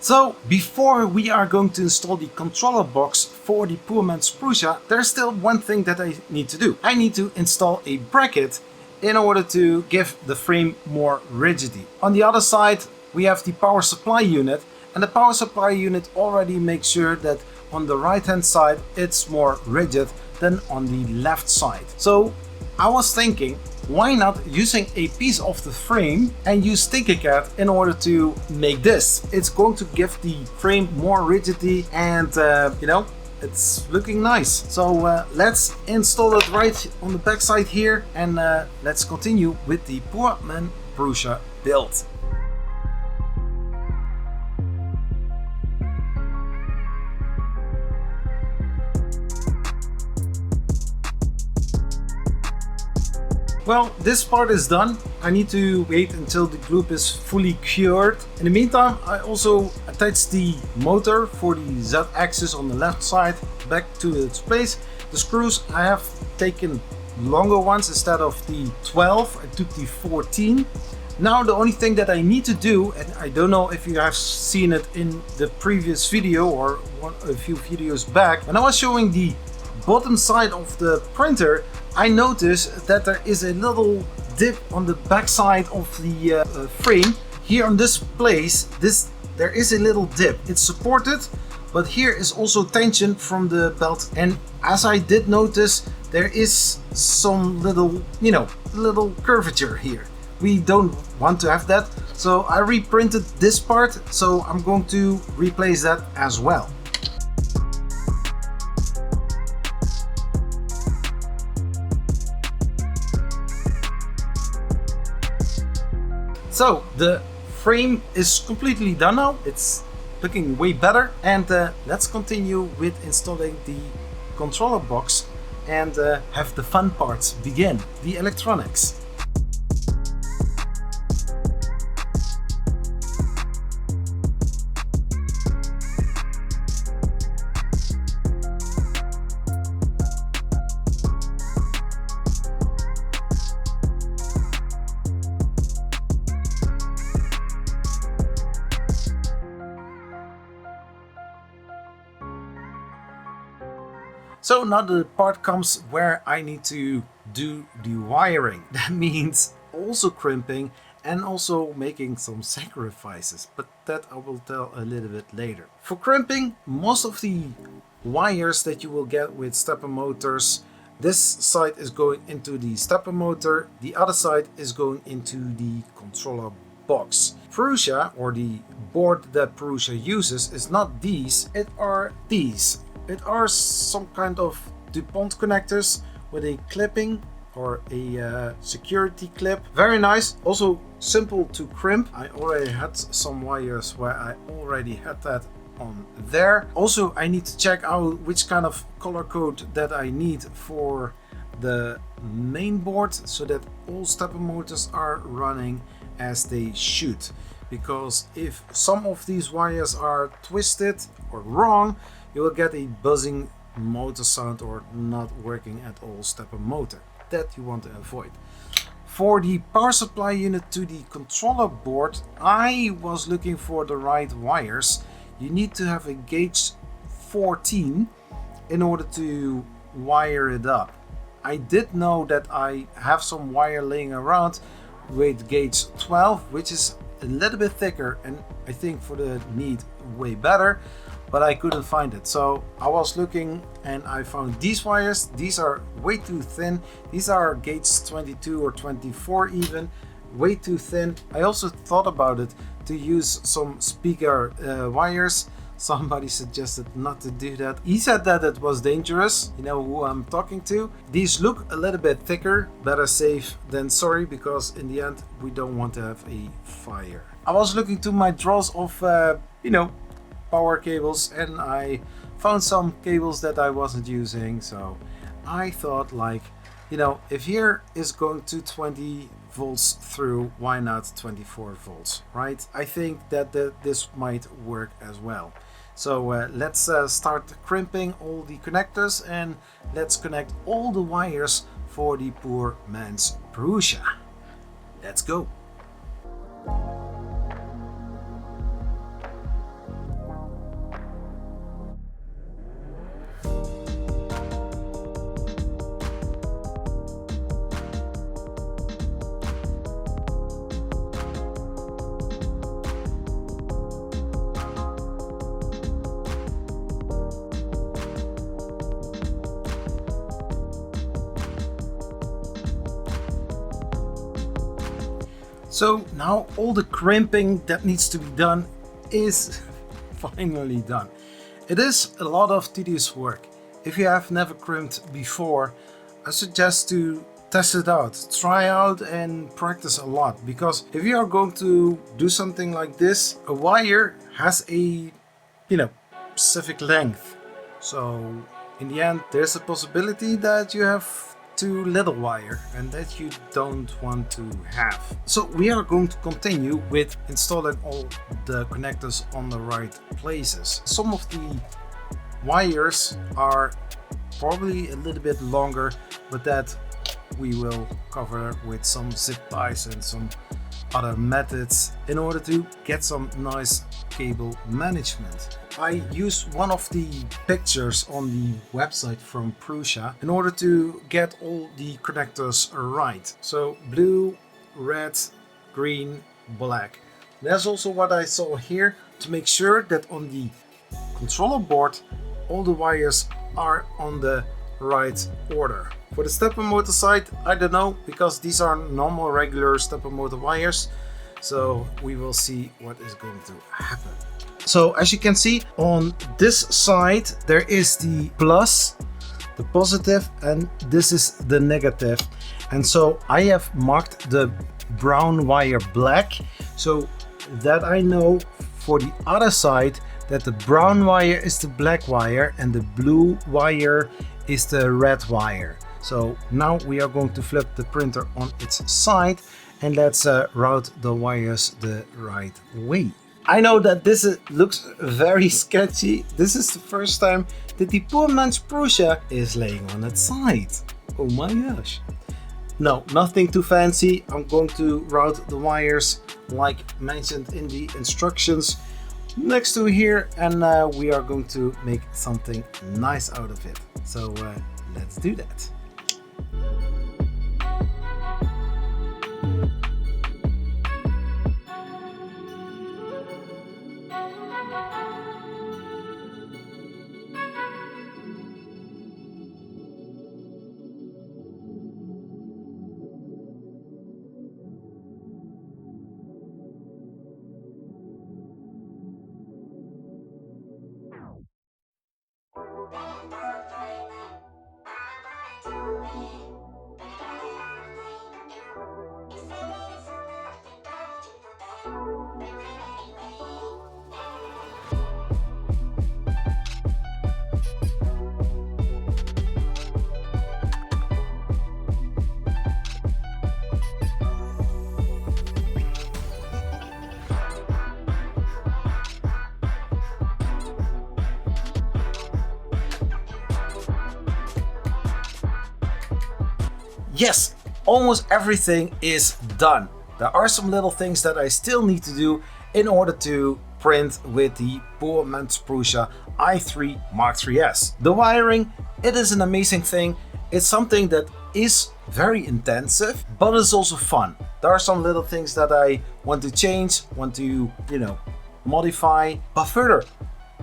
So before we are going to install the controller box for the Poor Mans Prusa, there's still one thing that I need to do. I need to install a bracket in order to give the frame more rigidity. On the other side we have the power supply unit, and the power supply unit already makes sure that on the right hand side it's more rigid than on the left side. So I was thinking, why not using a piece of the frame and use Tinkercad in order to make this? It's going to give the frame more rigidity and you know, it's looking nice. So let's install it right on the back side here, and let's continue with the Poor Mans Prusa build. Well, this part is done. I need to wait until the Gloop is fully cured. In the meantime, I also attached the motor for the Z-axis on the left side back to its place. The screws, I have taken longer ones instead of the 12. I took the 14. Now the only thing that I need to do, and I don't know if you have seen it in the previous video or a few videos back, when I was showing the bottom side of the printer, I noticed that there is a little dip on the back side of the frame. Here on this place, there is a little dip. It's supported, but here is also tension from the belt. And as I did notice, there is some little, little curvature here. We don't want to have that. So I reprinted this part. So I'm going to replace that as well. So the frame is completely done now. It's looking way better, and let's continue with installing the controller box and have the fun parts begin, the electronics. So now the part comes where I need to do the wiring. That means also crimping and also making some sacrifices, but that I will tell a little bit later. For crimping, most of the wires that you will get with stepper motors, this side is going into the stepper motor, the other side is going into the controller box. Prusa, or the board that Prusa uses, is not these, it are these. It are some kind of DuPont connectors with a clipping or a security clip. Very nice. Also simple to crimp. I already had some wires where I already had that on there. Also, I need to check out which kind of color code that I need for the main board so that all stepper motors are running as they should. Because if some of these wires are twisted or wrong, you will get a buzzing motor sound or not working at all stepper motor. That you want to avoid. For the power supply unit to the controller board, I was looking for the right wires. You need to have a gauge 14 in order to wire it up. I did know that I have some wire laying around with gauge 12, which is a little bit thicker and I think for the need way better, but I couldn't find it. So I was looking and I found these wires. These are way too thin. These are gauge 22 or 24 even, way too thin. I also thought about it to use some speaker wires. Somebody suggested not to do that. He said that it was dangerous. You know who I'm talking to. These look a little bit thicker. Better safe than sorry, because in the end we don't want to have a fire. I was looking to my drawers of power cables, and I found some cables that I wasn't using. So I thought, like, if here is going to 20 volts through, why not 24 volts, right? I think that this might work as well. So let's start crimping all the connectors and let's connect all the wires for the Poor Mans Prusa. Let's go. So now all the crimping that needs to be done is finally done. It is a lot of tedious work. If you have never crimped before, I suggest to test it out, try out and practice a lot, because if you are going to do something like this, a wire has a specific length. So in the end there's a possibility that you have too little wire and that you don't want to have. So we are going to continue with installing all the connectors on the right places. Some of the wires are probably a little bit longer, but that we will cover with some zip ties and some other methods in order to get some nice cable management. I used one of the pictures on the website from Prusa in order to get all the connectors right. So blue, red, green, black. That's also what I saw here to make sure that on the controller board all the wires are on the right order. For the stepper motor side, I don't know, because these are normal regular stepper motor wires. So we will see what is going to happen. So as you can see on this side there is the plus, the positive, and this is the negative. And so I have marked the brown wire black, so that I know for the other side that the brown wire is the black wire and the blue wire is the red wire. So now we are going to flip the printer on its side and let's route the wires the right way. I know that this looks very sketchy. This is the first time that the Poor Mans Prusa is laying on its side. Oh my gosh. No, nothing too fancy. I'm going to route the wires like mentioned in the instructions next to here, and we are going to make something nice out of it. So let's do that. Yes, almost everything is done. There are some little things that I still need to do in order to print with the Poor Mans Prusa i3 MK3S. The wiring, it is an amazing thing. It's something that is very intensive, but it's also fun. There are some little things that I want to change, want to, modify. But further,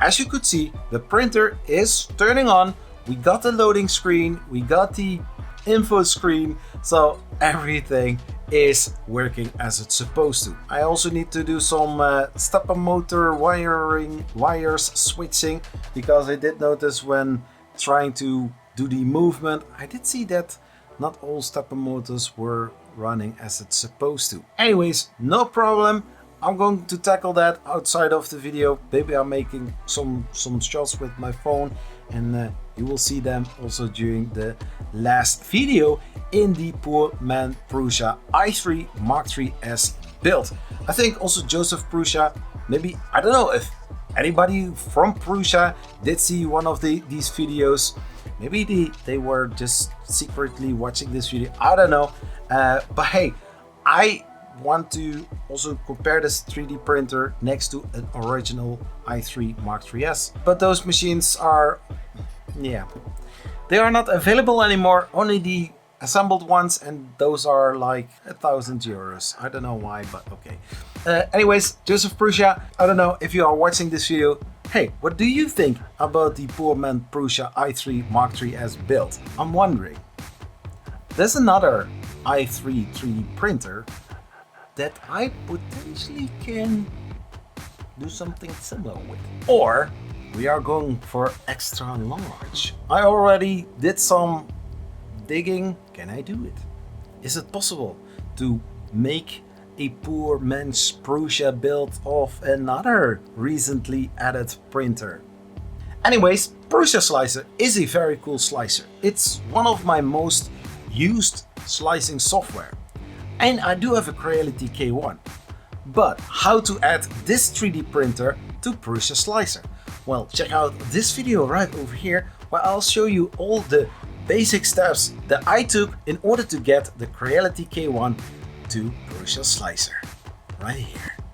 as you could see, the printer is turning on. We got the loading screen, we got the info screen, so everything is working as it's supposed to. I also need to do some stepper motor wires switching, because I did notice when trying to do the movement, I did see that not all stepper motors were running as it's supposed to. Anyways, no problem. I'm going to tackle that outside of the video. Maybe I'm making some shots with my phone, and you will see them also during the last video in the Poor Mans Prusa i3 MK3S build. I think also Joseph Prusa, maybe, I don't know if anybody from Prusa did see one of these videos. Maybe they were just secretly watching this video, I don't know. But hey, I want to also compare this 3D printer next to an original i3 MK3S. But those machines are, they are not available anymore, only the assembled ones, and those are like €1,000. I don't know why, but okay. Anyways, Joseph Prusa, I don't know if you are watching this video. Hey, what do you think about the Poor Mans Prusa i3 MK3S build? I'm wondering. There's another i3 3D printer that I potentially can do something similar with. Or we are going for extra large. I already did some digging. Can I do it? Is it possible to make a Poor Mans Prusa build of another recently added printer? Anyways, Prusa Slicer is a very cool slicer. It's one of my most used slicing software. And I do have a Creality K1. But how to add this 3D printer to Prusa Slicer? Well, check out this video right over here where I'll show you all the basic steps that I took in order to get the Creality K1 to Prusa Slicer. Right here.